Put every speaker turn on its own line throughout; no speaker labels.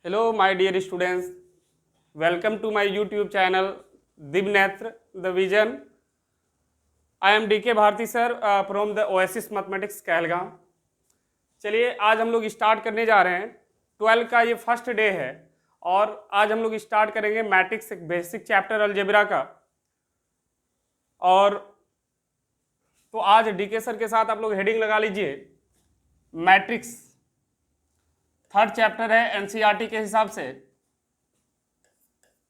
Hello, my dear students. Welcome to my YouTube channel, Divnetra, the Vision. I am DK Bharti sir from the Oasis Mathematics Kahalgaon. चलिए आज हम लोग start करने जा रहे हैं 12 का ये फर्स्ट डे है और आज हम लोग स्टार्ट करेंगे मैट्रिक्स एक बेसिक चैप्टर अलजेब्रा का। और तो आज डीके सर के साथ आप लोग हेडिंग लगा लीजिए मैट्रिक्स। थर्ड चैप्टर है एनसीईआरटी के हिसाब से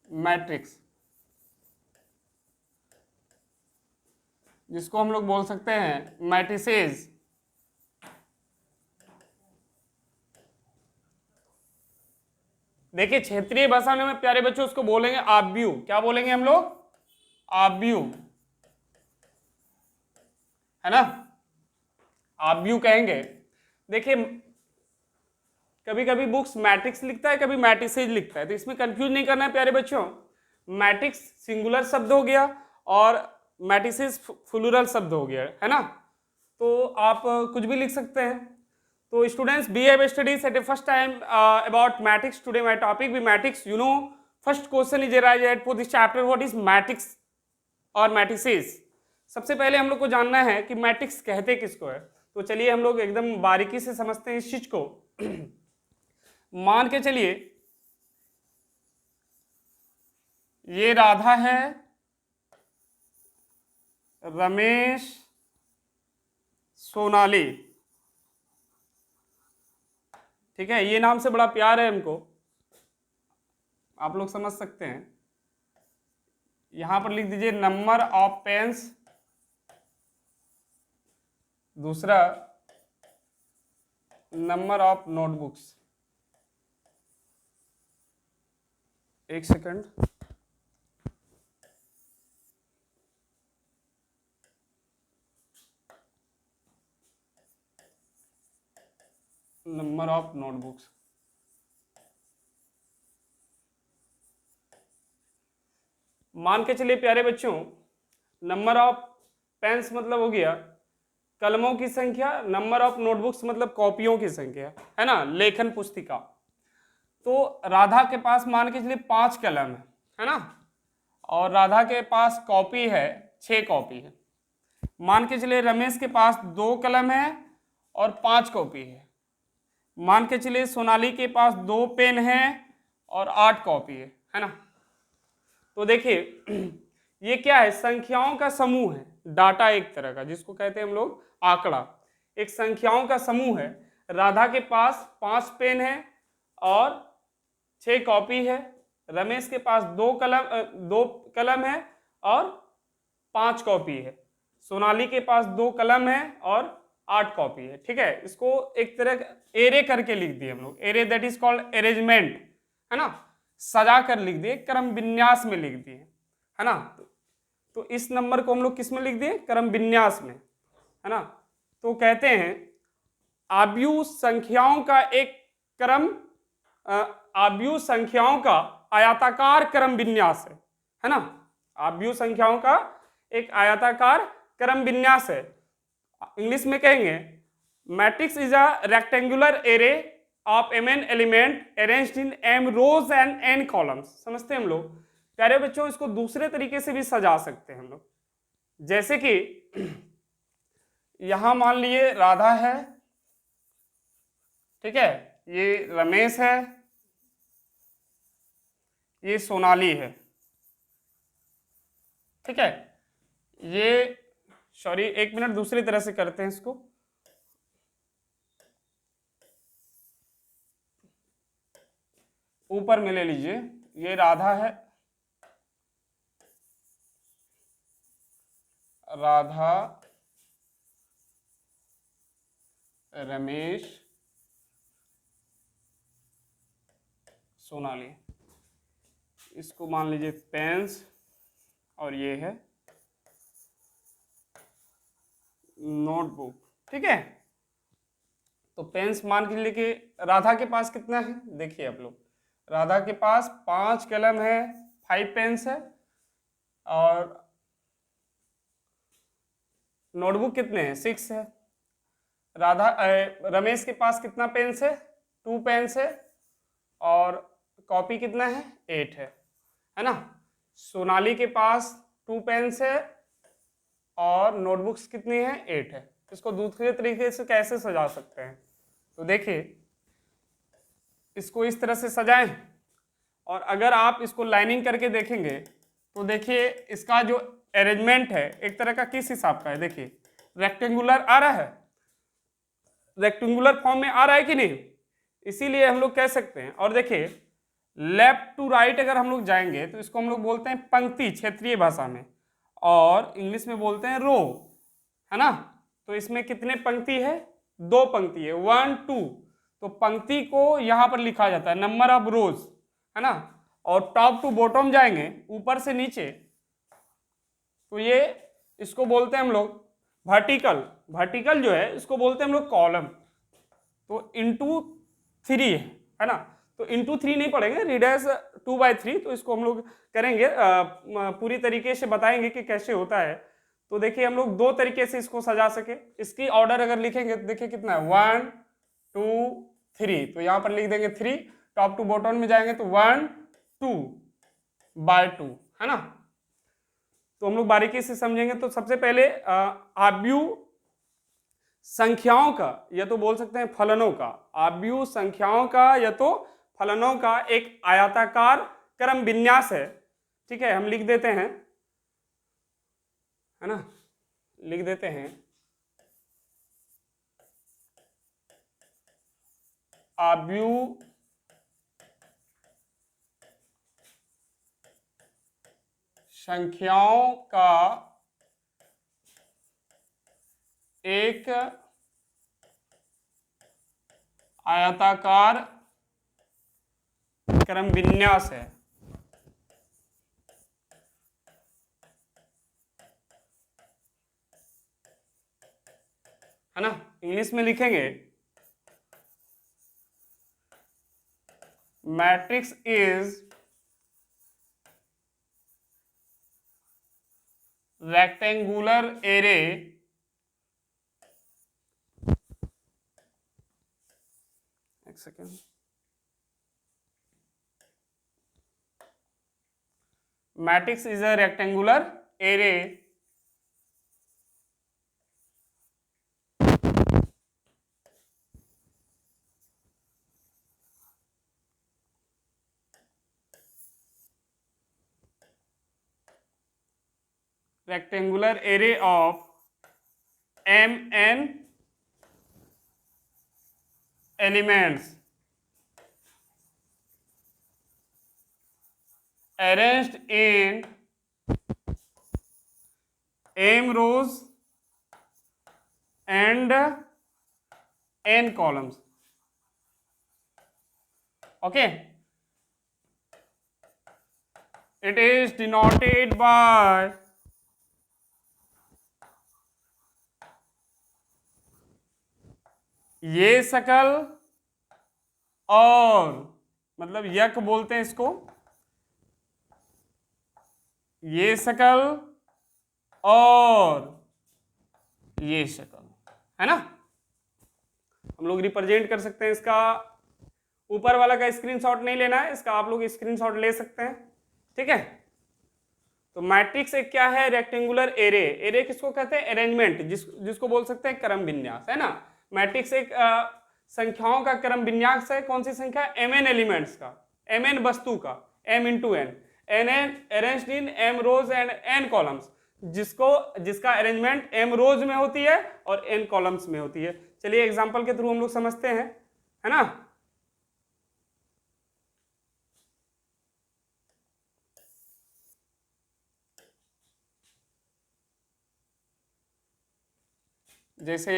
मैट्रिक्स, जिसको हम लोग बोल सकते हैं मैट्रिसेस। देखिए क्षेत्रीय भाषा में प्यारे बच्चों उसको बोलेंगे आव्यूह। क्या बोलेंगे हम लोग? आव्यूह, है ना, आव्यूह कहेंगे। देखिए कभी कभी बुक्स मैट्रिक्स लिखता है, कभी मैट्रिसेज लिखता है, तो इसमें कंफ्यूज नहीं करना है प्यारे बच्चों। मैट्रिक्स सिंगुलर शब्द हो गया और मैट्रिसेज प्लूरल शब्द हो गया, है ना। तो आप कुछ भी लिख सकते हैं। तो students, we have studies at first time about matrix. Today my topic be matrix. You know first question is arise for this chapter, what is matrix और मैट्रिसेज। सबसे पहले हम लोग को जानना है कि मैट्रिक्स कहते किसको है। तो चलिए हम लोग एकदम बारीकी से समझते हैं इस चीज को। मान के चलिए ये राधा है, रमेश, सोनाली, ठीक है, ये नाम से बड़ा प्यार है हमको, आप लोग समझ सकते हैं। यहां पर लिख दीजिए नंबर ऑफ पेन्स, दूसरा नंबर ऑफ नोटबुक्स। एक सेकंड, नंबर ऑफ नोटबुक्स। मान के चलिए प्यारे बच्चों, नंबर ऑफ पेन्स मतलब हो गया कलमों की संख्या, नंबर ऑफ नोटबुक्स मतलब कॉपियों की संख्या, है ना, लेखन पुस्तिका। तो राधा के पास मान के चलिए 5 कलम है ना, और राधा के पास कॉपी है 6 कॉपी है। मान के चलिए रमेश के पास 2 कलम है और 5 कॉपी है। मान के चलिए सोनाली के पास 2 पेन है और 8 कॉपी है ना। तो देखिए ये क्या है, संख्याओं का समूह है, डाटा एक तरह का, जिसको कहते हैं हम लोग आंकड़ा। एक संख्याओं का समूह है। राधा के पास 5 पेन है और 6 कॉपी है। रमेश के पास 2 कलम है और 5 कॉपी है। सोनाली के पास 2 कलम है और 8 कॉपी है। ठीक है, इसको एक तरह एरे करके लिख दिए हम लोग, array, that is called arrangement, है ना, सजा कर लिख दिए, क्रम विन्यास में लिख दिए, है ना। तो इस नंबर को हम लोग किस में लिख दिए? क्रम विन्यास में, है ना। तो कहते हैं आव्यूह संख्याओं का एक क्रम, आव्यूह संख्याओं का आयताकार क्रम विन्यास है ना। आव्यूह संख्याओं का एक आयताकार क्रम विन्यास है। इंग्लिश में कहेंगे matrix is a rectangular array of mn element arranged in m rows and n columns. समझते हैं हम लोग प्यारे बच्चों। इसको दूसरे तरीके से भी सजा सकते हैं हम लोग, जैसे कि यहां मान लिए राधा है, ठीक है, ये रमेश है, ये सोनाली है, ठीक है। ये सॉरी, एक मिनट, दूसरी तरह से करते हैं इसको। ऊपर में ले लीजिए, ये राधा है, राधा, रमेश, सोनाली। इसको मान लीजिए पेन्स और ये है नोटबुक, ठीक है। तो पेन्स मान के लिए कि राधा के पास कितना है, देखिए आप लोग, राधा के पास 5 कलम है, 5 पेन्स है, और नोटबुक कितने हैं? 6 है। रमेश के पास कितना पेन्स है? 2 पेन्स है। और कॉपी कितना है 8 है ना। सोनाली के पास 2 पेन्स है और नोटबुक्स कितनी है 8 है। इसको दूसरे तरीके से कैसे सजा सकते हैं, तो देखिए इसको इस तरह से सजाएं, और अगर आप इसको लाइनिंग करके देखेंगे तो देखिए इसका जो अरेंजमेंट है एक तरह का किस हिसाब का है, देखिए रेक्टेंगुलर आ रहा है, रेक्टेंगुलर फॉर्म में आ रहा है कि नहीं, इसीलिए हम लोग कह सकते हैं। और देखिए लेफ्ट टू राइट अगर हम लोग जाएंगे तो इसको हम लोग बोलते हैं पंक्ति क्षेत्रीय भाषा में, और इंग्लिश में बोलते हैं रो, है ना। तो इसमें कितने पंक्ति है, 2 पंक्ति है, 1 2। तो पंक्ति को यहाँ पर लिखा जाता है नंबर ऑफ रोज, है ना। और टॉप टू बॉटम जाएंगे, ऊपर से नीचे, तो ये इसको बोलते हैं हम लोग वर्टिकल। वर्टिकल जो है इसको बोलते हैं हम लोग कॉलम। तो इंटू 3 है ना, तो इंटू 3 नहीं पढ़ेंगे, रीडर्स 2/3, तो इसको हम लोग करेंगे पूरी तरीके से बताएंगे कि कैसे होता है। तो देखिए हम लोग 2 तरीके से इसको सजा सके। इसकी ऑर्डर अगर लिखेंगे तो देखिए कितना है 1 2 3, तो यहाँ पर लिख देंगे 3, टॉप टू बॉटम में जाएंगे तो 1 2/2, है ना। तो हम लोग बारीकी से समझेंगे। तो सबसे पहले आव्यूह संख्याओं का या तो बोल सकते हैं फलनों का, आव्यूह संख्याओं का या तो फलनों का एक आयताकार क्रम विन्यास है। ठीक है, हम लिख देते हैं, है ना, लिख देते हैं आव्यूह संख्याओं का एक आयताकार क्रम विन्यास है। है ना, इंग्लिश में लिखेंगे मैट्रिक्स इज rectangular array एक second, matrix is a rectangular array rectangular array of mn elements arranged in m rows and n columns. Okay, it is denoted by ये सकल और, मतलब यक बोलते हैं इसको, ये सकल और ये शकल, है ना। हम लोग रिप्रेजेंट कर सकते हैं इसका, ऊपर वाला का स्क्रीनशॉट नहीं लेना है, इसका आप लोग स्क्रीनशॉट ले सकते हैं। ठीक है, तो मैट्रिक्स एक क्या है, रेक्टेंगुलर एरे। एरे किसको कहते हैं, अरेंजमेंट, जिसको बोल सकते हैं क्रम विन्यास, है ना। मैट्रिक्स एक संख्याओं का क्रम विन्यास है। कौन सी संख्या, mn एलिमेंट्स का, mn वस्तु का, m into n, n arranged in m rows and n columns, जिसका अरेंजमेंट m रोज में होती है और n कॉलम्स में होती है। चलिए एग्जांपल के थ्रू हम लोग समझते हैं, है ना। जैसे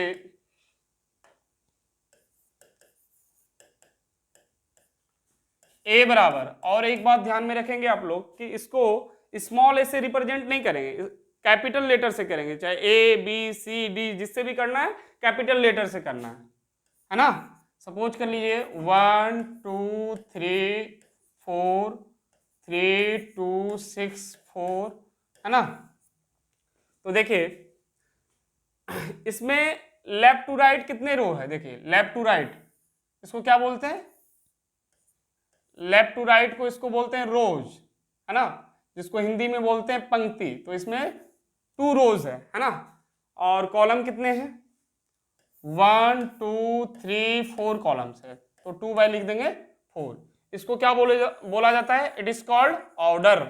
a बराबर, और एक बात ध्यान में रखेंगे आप लोग कि इसको स्मॉल ए से रिप्रेजेंट नहीं करेंगे, कैपिटल लेटर से करेंगे, चाहे ए बी सी डी जिससे भी करना है कैपिटल लेटर से करना है ना। सपोज कर लीजिए 1 2 3 4 3 2 6 4, है ना। तो देखिए इसमें लेफ्ट टू राइट कितने रो है, देखिए लेफ्ट टू राइट इसको क्या बोलते हैं, लेफ्ट टू राइट को इसको बोलते हैं रोज, है ना, जिसको हिंदी में बोलते हैं पंक्ति। तो इसमें 2 रोज है ना, और कॉलम कितने हैं, 1 2 3 4 कॉलम्स है, तो 2 बाय लिख देंगे 4। इसको क्या बोला जाता है, इट इज कॉल्ड ऑर्डर।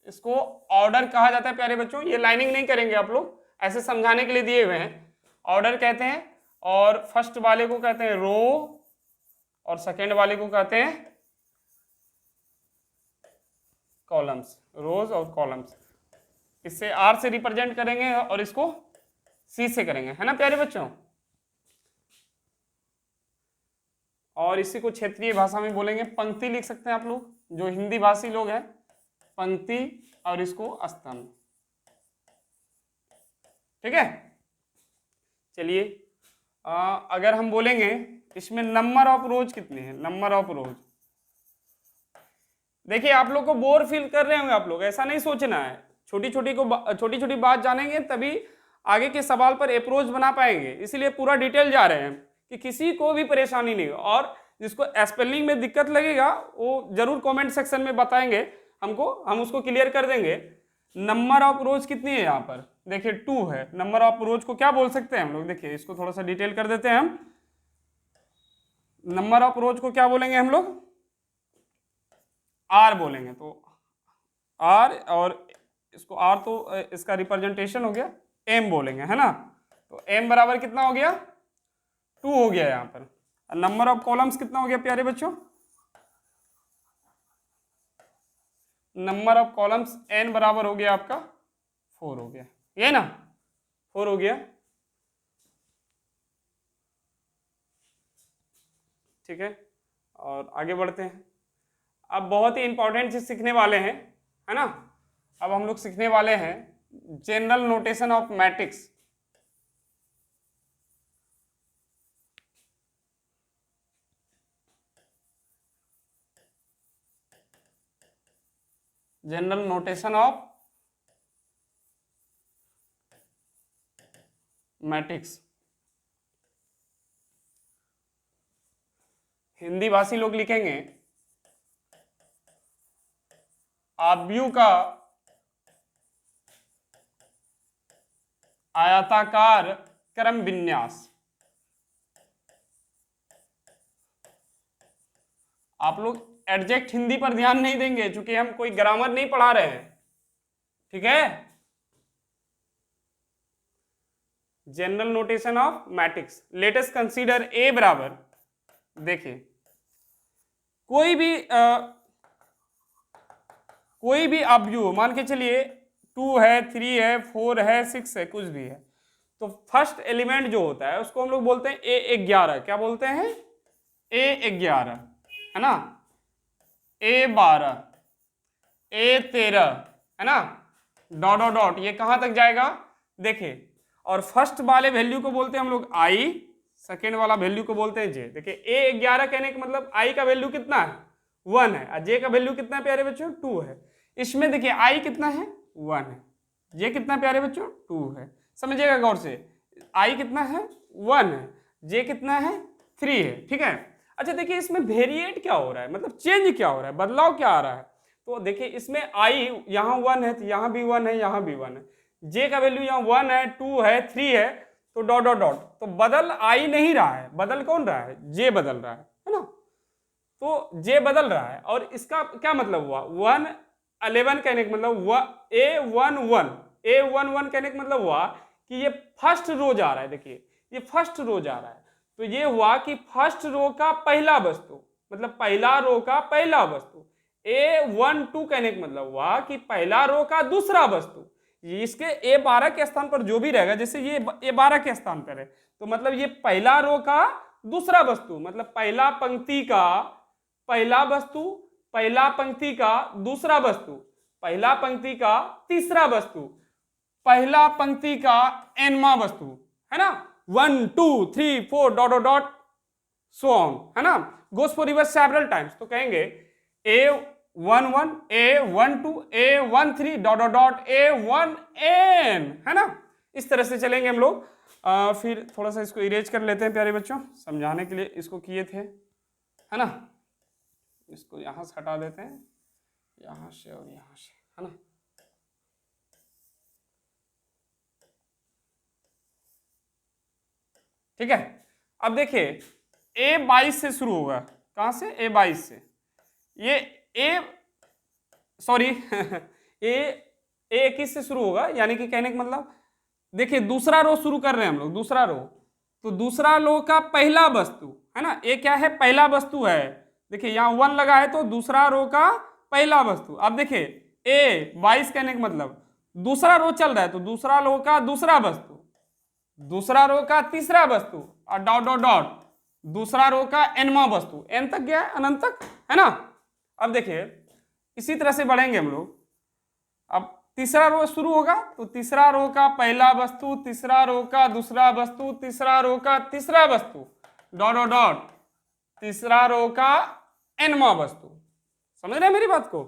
इसको ऑर्डर कहा जाता है प्यारे बच्चों। ये लाइनिंग नहीं करेंगे आप लोग, ऐसे समझाने के लिए दिए हुए हैं। ऑर्डर कहते हैं, और फर्स्ट वाले को कहते हैं रो, और सेकेंड वाले को कहते हैं कॉलम्स, रोज और कॉलम्स। इससे आर से रिप्रेजेंट करेंगे और इसको सी से करेंगे, है ना प्यारे बच्चों। और इसी को क्षेत्रीय भाषा में बोलेंगे पंक्ति, लिख सकते हैं आप लोग जो हिंदी भाषी लोग हैं, पंक्ति, और इसको स्तंभ। ठीक है, चलिए अगर हम बोलेंगे इसमें नंबर ऑफ रोज कितने हैं, नंबर ऑफ रोज। देखिए आप लोग को बोर फील कर रहे होंगे आप लोग, ऐसा नहीं सोचना है। छोटी छोटी बात जानेंगे तभी आगे के सवाल पर अप्रोच बना पाएंगे, इसीलिए पूरा डिटेल जा रहे हैं कि किसी को भी परेशानी नहीं हो। और जिसको स्पेलिंग में दिक्कत लगेगा वो जरूर कमेंट सेक्शन में बताएंगे हमको, हम उसको क्लियर कर देंगे। नंबर ऑफ रोज कितनी है यहाँ पर, देखिए 2 है। नंबर ऑफ रोज को क्या बोल सकते हैं हम लोग, देखिए इसको थोड़ा सा डिटेल कर देते हैं हम। नंबर ऑफ रोज को क्या बोलेंगे हम लोग, आर बोलेंगे। तो आर, और इसको आर तो इसका रिप्रेजेंटेशन हो गया, एम बोलेंगे, है ना। तो एम बराबर कितना हो गया, 2 हो गया यहाँ पर। नंबर ऑफ कॉलम्स कितना हो गया प्यारे बच्चों, नंबर ऑफ कॉलम्स एन बराबर हो गया आपका 4 हो गया, ये ना 4 हो गया। ठीक है, और आगे बढ़ते हैं। अब बहुत ही इंपॉर्टेंट चीज सीखने वाले हैं, है ना। अब हम लोग सीखने वाले हैं general notation of matrix. General notation of matrix. Hindi भाषी लोग लिखेंगे आव्यूह का आयताकार क्रम विन्यास। आप लोग एडजेक्ट हिंदी पर ध्यान नहीं देंगे क्योंकि हम कोई ग्रामर नहीं पढ़ा रहे हैं, ठीक है। General notation of matrix, let us consider a बराबर, देखिए कोई भी अव्यूह मान के चलिए 2 है, 3 है, 4 है, 6 है, कुछ भी है, तो फर्स्ट एलिमेंट जो होता है उसको हम लोग बोलते हैं A11। क्या बोलते हैं, A11, है ना, A12, A13, है ना, डॉट डॉट डॉट, ये कहां तक जाएगा देखिए। और फर्स्ट वाले वैल्यू को बोलते हैं हम लोग I, सेकेंड वाला वैल्यू को बोलते हैं J। देखिए A11 कहने का मतलब I का वैल्यू कितना है, 1 है, और J का वैल्यू कितना है प्यारे बच्चों, 2 है। इसमें देखिए I कितना है, 1 है, J कितना प्यारे बच्चों, 2 है। समझिएगा गौर से, I कितना है, 1 है, J कितना है, 3 है, ठीक है। अच्छा देखिए इसमें वेरिएट क्या हो रहा है, मतलब चेंज क्या हो रहा है, बदलाव क्या आ रहा है। तो देखिए इसमें I यहाँ 1 है, तो यहाँ भी 1 है, यहाँ भी 1 है, J का वैल्यू यहाँ 1 है, 2 है, 3 है, तो डॉट डॉट डॉट, तो बदल I नहीं रहा है, बदल कौन रहा है, J बदल रहा है ना। तो J बदल रहा है, और इसका क्या मतलब हुआ, 1 11 कहने का मतलब हुआ A11 कहने का मतलब हुआ कि ये फर्स्ट रो जा रहा है। देखिए ये फर्स्ट रो जा रहा है, तो ये हुआ कि फर्स्ट रो का पहला वस्तु, मतलब पहला रो का पहला वस्तु। A12 कहने का मतलब हुआ कि पहला रो का दूसरा वस्तु। इसके A12 के स्थान पर जो भी रहेगा, जैसे ये A12 के स्थान पर है, तो मतलब ये पहला रो का दूसरा वस्तु, मतलब पहला पंक्ति का पहला वस्तु, पहला पंक्ति का दूसरा वस्तु, पहला पंक्ति का तीसरा वस्तु, पहला पंक्ति का nवां वस्तु, है ना। 1 2 3 4 dot dot dot so on, है ना, goes for reverse several times. तो कहेंगे A11 A12 A13 dot dot dot A1n, है ना। इस तरह से चलेंगे हम लोग। फिर थोड़ा सा इसको इरेज कर लेते हैं प्यारे बच्चों, समझाने के लिए इसको किए थे, है ना। इसको यहाँ से हटा देते हैं, यहाँ से और यहाँ से, है ना। ठीक है, अब देखिए A22 से शुरू होगा, कहाँ से, A22 से, ये A21 से शुरू होगा, यानी कि कहने का मतलब देखिए दूसरा रो शुरू कर रहे हैं हम लोग, दूसरा रो, तो दूसरा रो का पहला वस्तु है ना, ए क्या है, पहला वस्तु है, देखिए यहाँ 1 लगा है तो दूसरा रो का पहला वस्तु। अब देखिए A22 कहने का मतलब दूसरा रो चल रहा है तो दूसरा रो का दूसरा वस्तु, दूसरा रो का तीसरा वस्तु, और डॉट डॉट डॉट दूसरा रो का nवां वस्तु, n तक गया है, अनंत तक, है ना। अब देखिए इसी तरह से बढ़ेंगे हम लोग, अब तीसरा रो शुरू होगा तो तीसरा रो का पहला वस्तु, तीसरा रो का दूसरा वस्तु, तीसरा रो का तीसरा वस्तु, डॉट डॉट डॉट तीसरा रो का nवां वस्तु। समझ रहे हैं मेरी बात को?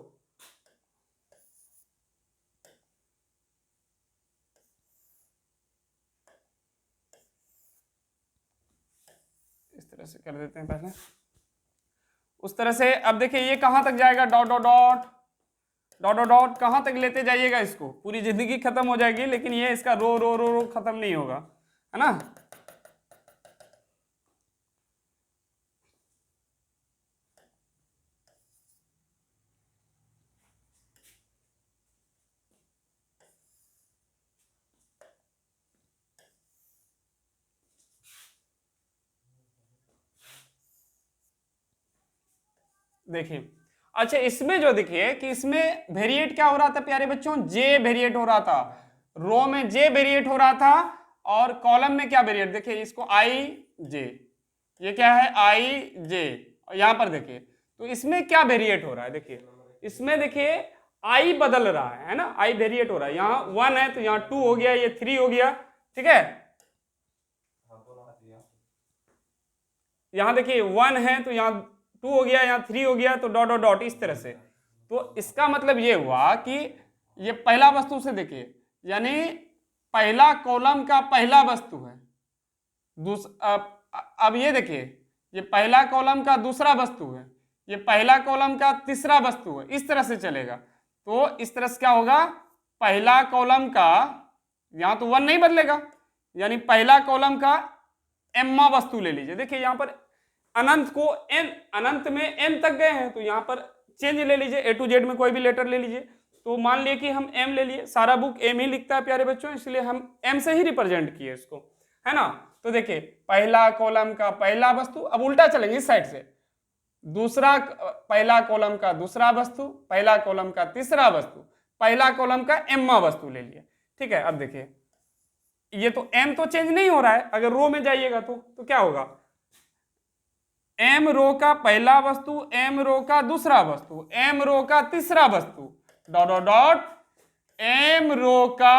इस तरह से कर देते हैं पहले, उस तरह से। अब देखिए ये कहां तक जाएगा, dot dot dot dot dot dot, कहां तक लेते जाइएगा इसको, पूरी जिंदगी खत्म हो जाएगी, लेकिन ये इसका रो रो रो रो खत्म नहीं होगा, है ना। देखिए अच्छा, इसमें जो देखिए कि इसमें वेरिएट क्या हो रहा था प्यारे बच्चों, जे वेरिएट हो रहा था, रो में जे वेरिएट हो रहा था, और कॉलम में क्या वेरिएट, देखिए इसको आई जे, ये क्या है आई जे, और यहां पर देखिए तो इसमें क्या वेरिएट हो रहा है, देखिए इसमें देखिए आई बदल रहा है ना, आई वेरिएट हो रहा है, यहाँ 1 है तो यहाँ 2 हो गया, ये 3 हो गया, ठीक है। यहाँ देखिए 1 है तो यहाँ 2 हो गया, यहाँ 3 हो गया, तो डॉट डॉट डॉट इस तरह से। तो इसका मतलब ये हुआ कि ये पहला वस्तु से देखिए, यानी पहला कॉलम का पहला वस्तु है, अब ये देखिए ये पहला कॉलम का दूसरा वस्तु है, ये पहला कॉलम का तीसरा वस्तु है, इस तरह से चलेगा। तो इस तरह से क्या होगा, पहला कॉलम का, यहाँ तो 1 नहीं बदलेगा, यानी पहला कॉलम का एम्मा वस्तु ले लीजिए। देखिए यहाँ पर अनंत को n, अनंत में n तक गए हैं तो यहाँ पर चेंज ले लीजिए, A to Z में कोई भी लेटर ले लीजिए। तो मान लिए कि हम m ले लिए, सारा बुक m ही लिखता है प्यारे बच्चों, इसलिए हम m से ही रिप्रेजेंट किए इसको, है ना। तो देखिए पहला कॉलम का पहला वस्तु, अब उल्टा चलेंगे इस साइड से, दूसरा पहला कॉलम का दूसरा वस्तु, पहला कॉलम का तीसरा वस्तु, पहला कॉलम का एम्मा वस्तु ले लिया, ठीक है। अब देखिए ये तो m तो चेंज नहीं हो रहा है, अगर रो में जाइएगा तो क्या होगा, m रो का पहला वस्तु, m रो का दूसरा वस्तु, m रो का तीसरा वस्तु, डॉट डॉट डॉट m रो का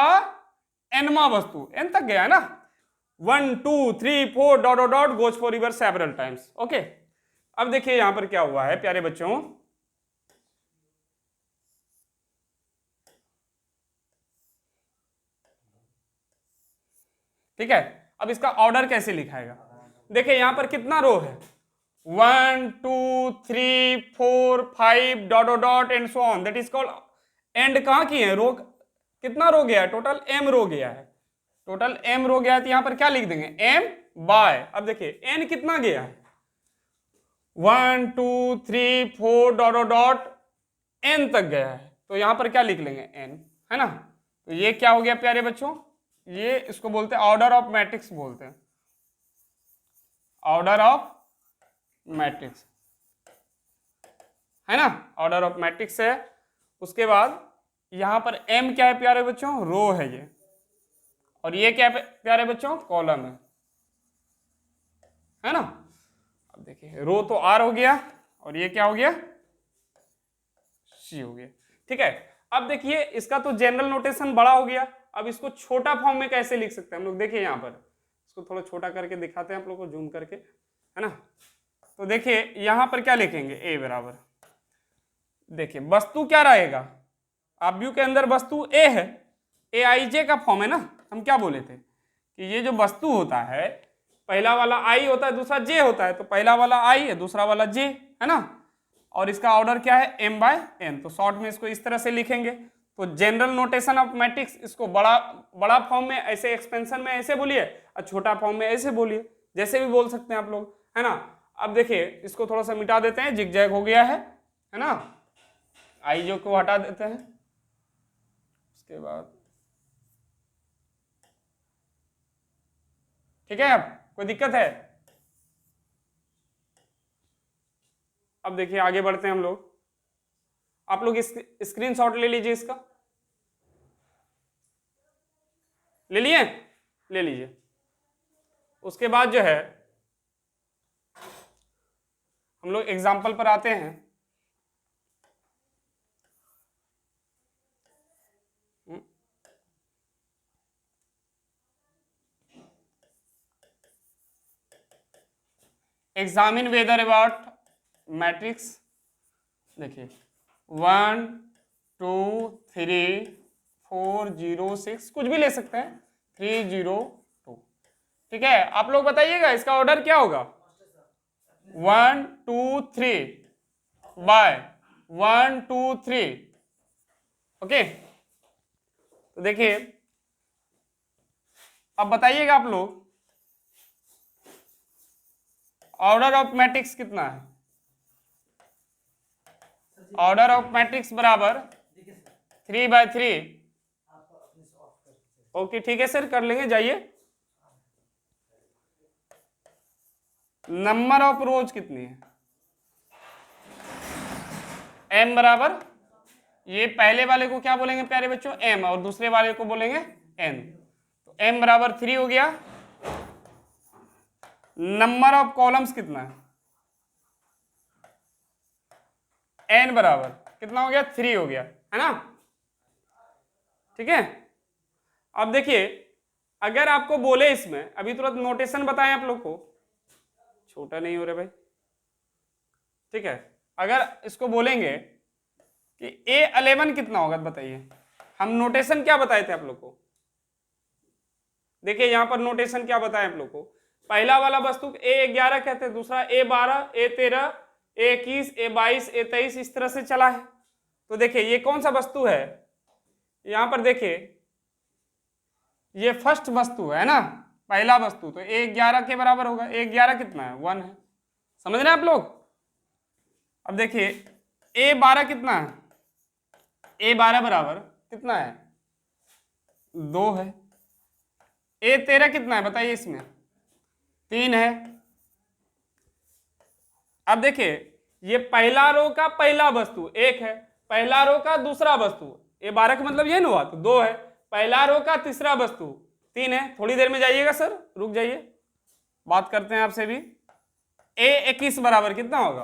nवां वस्तु, n तक गया है ना, 1 2 3 4 dot dot dot goes for river several times, okay. अब देखिए यहां पर क्या हुआ है प्यारे बच्चों, ठीक है। अब इसका ऑर्डर कैसे लिखाएगा, देखिए यहां पर कितना रो है, 1 2 3 4 5 dot dot dot and so on, that is called and. कहां की है रो, कितना रो गया है, टोटल m रो गया है, टोटल m रो गया है, तो यहां पर क्या लिख देंगे m बाय, अब देखिए n कितना गया है, 1 2 3 4 डॉट डॉट डॉट n तक गया है, तो यहां पर क्या लिख लेंगे n, है ना। तो ये क्या हो गया प्यारे बच्चों, ये इसको बोलते हैं ऑर्डर ऑफ मैट्रिक्स बोलते हैं, ऑर्डर ऑफ मैट्रिक्स, है ना, ऑर्डर ऑफ मैट्रिक्स है। उसके बाद यहां पर m क्या है प्यारे बच्चों, रो है ये, और ये क्या है प्यारे बच्चों, कॉलम है ना। अब देखिए रो तो r हो गया, और ये क्या हो गया, c हो गया, ठीक है। अब देखिए इसका तो जनरल नोटेशन बड़ा हो गया, अब इसको छोटा फॉर्म में कैसे लिख सकते हैं हम लोग, देखिए यहाँ पर इसको थोड़ा छोटा करके दिखाते हैं आप लोग को, जूम करके, है ना। तो देखिए यहां पर क्या लिखेंगे, a बराबर, देखिए वस्तु क्या रहेगा, ऑब्जेक्ट के अंदर वस्तु a है, aij का फॉर्म है ना, हम क्या बोले थे कि ये जो वस्तु होता है, पहला वाला i होता है, दूसरा j होता है, तो पहला वाला i है, दूसरा वाला j, है ना। और इसका ऑर्डर क्या है, m/n। तो शॉर्ट में इसको इस तरह से लिखेंगे। तो जनरल नोटेशन ऑफ मैट्रिक्स, इसको बड़ा बड़ा फॉर्म में ऐसे, एक्सपेंशन में ऐसे बोलिए और छोटा फॉर्म में ऐसे बोलिए, जैसे भी बोल सकते हैं आप लोग, है ना। अब देखिए इसको थोड़ा सा मिटा देते हैं, जिगजैग हो गया है ना। आईजो को हटा देते हैं। उसके बाद ठीक है, अब कोई दिक्कत है? अब देखिए आगे बढ़ते हैं हम लोग। आप लोग इस स्क्रीनशॉट ले लीजिए, इसका ले लिए, ले लीजिए। उसके बाद जो है हम लोग एग्जाम्पल पर आते हैं। Examine whether about matrix. देखिए 1 2 3 4 0 6, कुछ भी ले सकते हैं, 3 0 2। ठीक है, आप लोग बताइएगा इसका ऑर्डर क्या होगा। 1 2 3 बाय 1 2 3। ओके, तो देखिए अब बताइएगा आप लोग ऑर्डर ऑफ मैट्रिक्स कितना है। ऑर्डर ऑफ मैट्रिक्स बराबर 3/3। ओके ठीक है सर, कर लेंगे, जाइए। नंबर ऑफ रोज कितनी है, m बराबर, ये पहले वाले को क्या बोलेंगे प्यारे बच्चों, m, और दूसरे वाले को बोलेंगे n। तो m बराबर 3 हो गया। नंबर ऑफ कॉलम्स कितना है, n बराबर कितना हो गया, 3 हो गया, है ना। ठीक है, अब देखिए अगर आपको बोले इसमें, अभी तुरंत नोटेशन बताएं आप लोग को, छोटा नहीं हो रहा भाई। ठीक है, अगर इसको बोलेंगे कि A11 कितना होगा बताइए, हम नोटेशन क्या बताए थे आप लोग को। देखिए यहां पर नोटेशन क्या बताए आप लोग को, पहला वाला वस्तु A11 कहते हैं, दूसरा A12, A13, A21, A22, A23, इस तरह से चला है। तो देखिए ये कौन सा वस्तु है, यहां पर देखिए ये फर्स्ट वस्तु है ना, पहला वस्तु, तो A11 के बराबर होगा। A11 कितना है, 1 है, समझ रहे हैं आप लोग। अब देखिए A12 कितना है, A12 बराबर कितना है, 2 है। A13 कितना है बताइए, इसमें 3 है। अब देखिए ये पहला रो का पहला वस्तु 1 है, पहला रो का दूसरा वस्तु A12 का मतलब ये ना हुआ, तो 2 है। पहला रो का तीसरा वस्तु 3 है। थोड़ी देर में जाइएगा सर, रुक जाइए, बात करते हैं आपसे भी। A21 बराबर कितना होगा,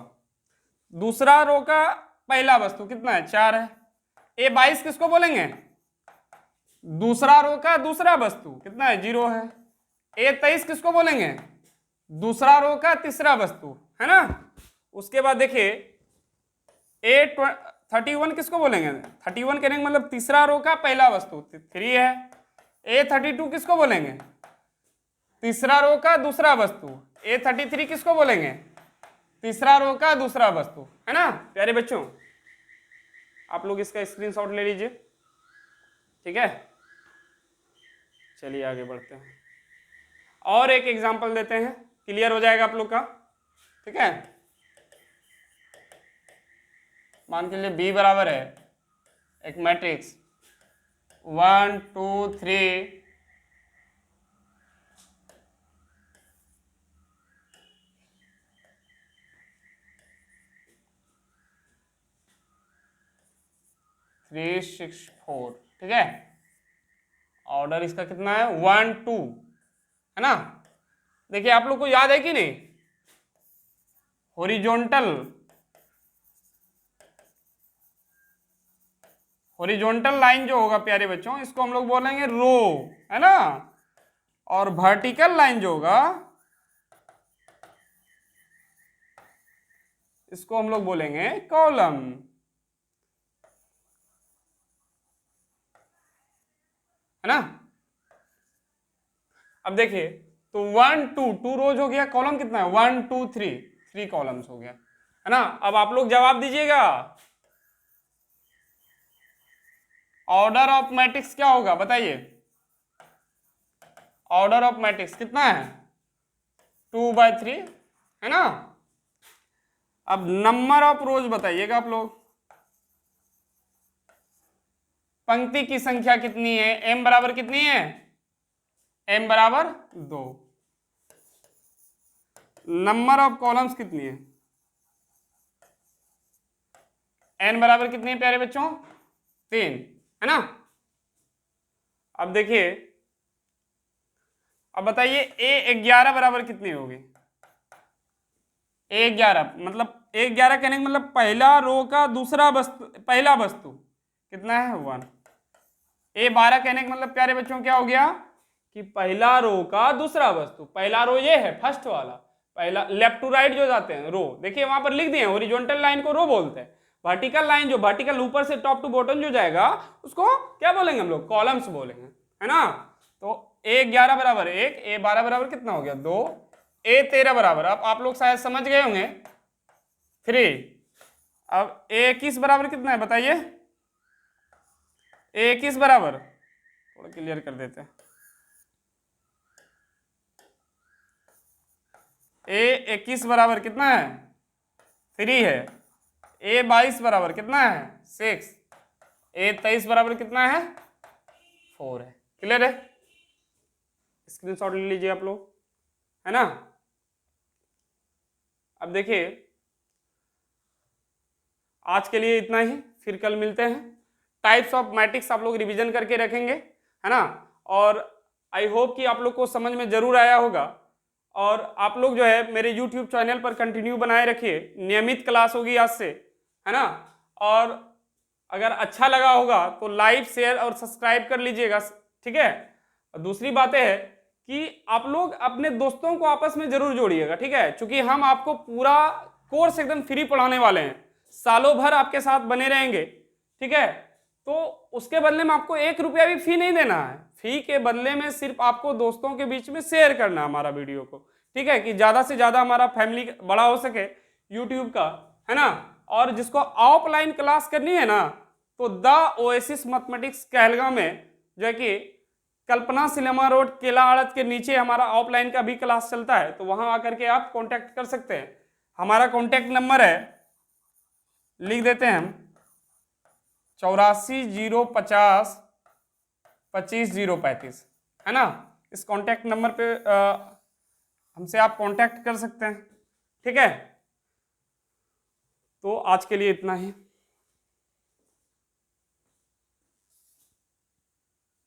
दूसरा रो का पहला वस्तु कितना है, 4 है। A22 किसको बोलेंगे, दूसरा रो का दूसरा वस्तु कितना है, 0 है। A23 किसको बोलेंगे, दूसरा रो का तीसरा वस्तु, है ना। उसके बाद देखिए A31 किसको बोलेंगे, 31 कहने का मतलब तीसरा रो का पहला वस्तु 3 है। A32 किसको बोलेंगे, तीसरा रो का दूसरा वस्तु। A33 किसको बोलेंगे, तीसरा रो का दूसरा वस्तु, है ना। प्यारे बच्चों आप लोग इसका स्क्रीनशॉट ले लीजिए, ठीक है। चलिए आगे बढ़ते हैं, और एक एग्जांपल देते हैं, क्लियर हो जाएगा आप लोग का, ठीक है। मान के लिए B बराबर है एक मैट्रिक्स 1 2 3 3 6 4, ठीक है। ऑर्डर इसका कितना है, 1 2, है ना। देखिए आप लोग को याद है कि नहीं, हॉरिजॉन्टल लाइन जो होगा प्यारे बच्चों, इसको हम लोग बोलेंगे रो, है ना। और वर्टिकल लाइन जो होगा इसको हम लोग बोलेंगे कॉलम, है ना। अब देखिए तो 1 2 2 रोज हो गया, कॉलम कितना है 1 2 3 3 कॉलम्स हो गया। है ना। अब आप लोग जवाब दीजिएगा। ऑर्डर ऑफ मैट्रिक्स क्या होगा बताइए। ऑर्डर ऑफ मैट्रिक्स कितना है 2/3 है ना। अब नंबर ऑफ रोज बताइएगा आप लोग। पंक्ति की संख्या कितनी है, m बराबर कितनी है, m बराबर 2। नंबर ऑफ कॉलम्स कितनी है, n बराबर कितनी है प्यारे बच्चों 3 है ना। अब देखिए, अब बताइए A11 बराबर कितनी होगी। A11 मतलब A11 कहने का मतलब पहला रो का दूसरा वस्तु, पहला वस्तु कितना है 1। A12 कहने का मतलब प्यारे बच्चों क्या हो गया कि पहला रो का दूसरा वस्तु, पहला रो ये है फर्स्ट वाला, पहला लेफ्ट टू राइट जो जाते हैं रो, देखिए वहां पर लिख दिए हॉरिजॉन्टल लाइन को रो बोलते हैं, वर्टिकल लाइन जो वर्टिकल ऊपर से टॉप टू बॉटम जो जाएगा उसको क्या बोलेंगे हम लोग, कॉलम्स बोलेंगे है ना। तो A11 बराबर 1, A12 बराबर कितना हो गया 2, A13 बराबर, अब आप लोग शायद समझ गए होंगे 3। अब A21 बराबर कितना है बताइए, A21 बराबर, थोड़ा क्लियर कर देते हैं, A21 बराबर कितना है 3 है, A22 बराबर कितना है 6, A23 बराबर कितना है 4 है। क्लियर है, स्क्रीनशॉट ले लीजिए आप लोग है ना। अब देखिए आज के लिए इतना ही, फिर कल मिलते हैं। टाइप्स ऑफ मैट्रिक्स आप लोग रिवीजन करके रखेंगे है ना। और आई होप कि आप लोग को समझ में जरूर आया होगा। और आप लोग जो है मेरे YouTube चैनल पर कंटिन्यू बनाए रखिए, नियमित क्लास होगी आज से है ना। और अगर अच्छा लगा होगा तो लाइक शेयर और सब्सक्राइब कर लीजिएगा, ठीक है। और दूसरी बात है कि आप लोग अपने दोस्तों को आपस में जरूर जोड़िएगा, ठीक है, क्योंकि हम आपको पूरा कोर्स एकदम फ्री पढ़ाने वाले हैं, सालों भर आपके साथ बने रहेंगे, ठीक है। तो उसके बदले में आपको 1 रुपया भी फी नहीं देना है, फी के बदले में सिर्फ आपको दोस्तों के बीच में शेयर करना है हमारा वीडियो को, ठीक है, कि ज्यादा से ज्यादा हमारा फैमिली बड़ा हो सके यूट्यूब का है ना। और जिसको ऑफलाइन क्लास करनी है ना तो द ओएसिस मैथमेटिक्स कहलगांव में जो है कि कल्पना सिनेमा रोड केला आड़त के नीचे हमारा ऑफलाइन का भी क्लास चलता है, तो वहां आकर के आप कांटेक्ट कर सकते हैं। हमारा कांटेक्ट नंबर है, लिख देते हैं हम 8405025035 है ना। इस कांटेक्ट नंबर पे हमसे आप कांटेक्ट कर सकते हैं, ठीक है। तो आज के लिए इतना ही।